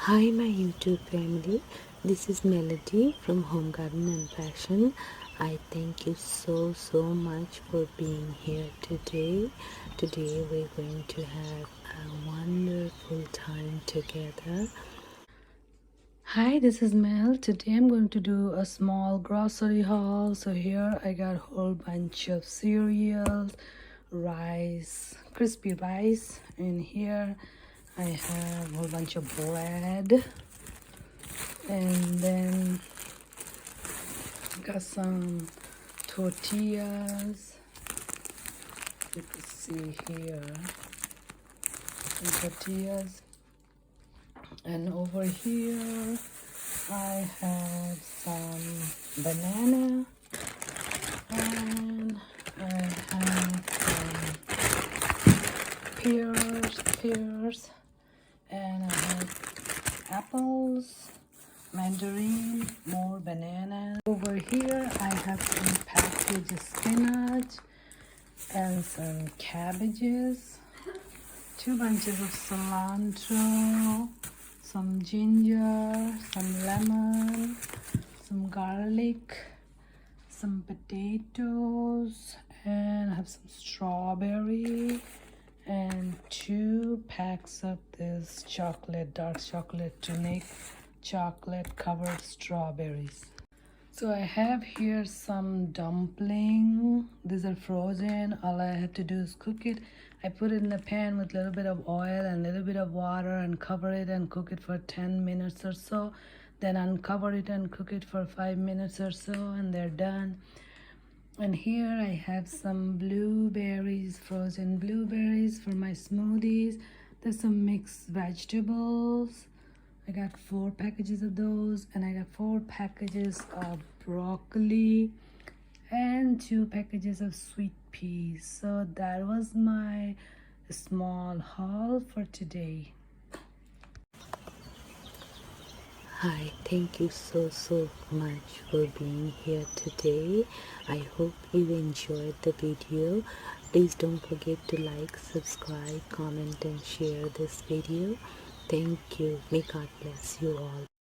Hi my YouTube family, this is Melody from Home Garden and Fashion. I thank you so much for being here today. Today we're going to have a wonderful time together. Hi, this is Mel. Today I'm going to do a small grocery haul. So here I got a whole bunch of cereals, rice, crispy rice, and here I have a whole bunch of bread, and then got some tortillas. You can see here some tortillas, and over here I have some banana, and I have some pears, and I have apples, mandarin, more bananas. Over here I have some packaged spinach and some cabbages, 2 bunches of cilantro, some ginger, some lemon, some garlic, some potatoes, and I have some strawberry and 2 packs of this chocolate, dark chocolate, to make chocolate covered strawberries. So I have here some dumpling. These are frozen. All I have to do is cook it. I put it in a pan with a little bit of oil and a little bit of water and cover it and cook it for 10 minutes or so. Then uncover it and cook it for 5 minutes or so, and they're done. And here I have some blueberries, frozen blueberries for my smoothies. There's some mixed vegetables. I got 4 packages of those, and I got 4 packages of broccoli and 2 packages of sweet peas. So that was my small haul for today. Hi, thank you so much for being here today. I hope you enjoyed the video. Please don't forget to like, subscribe, comment and share this video. Thank you. May God bless you all.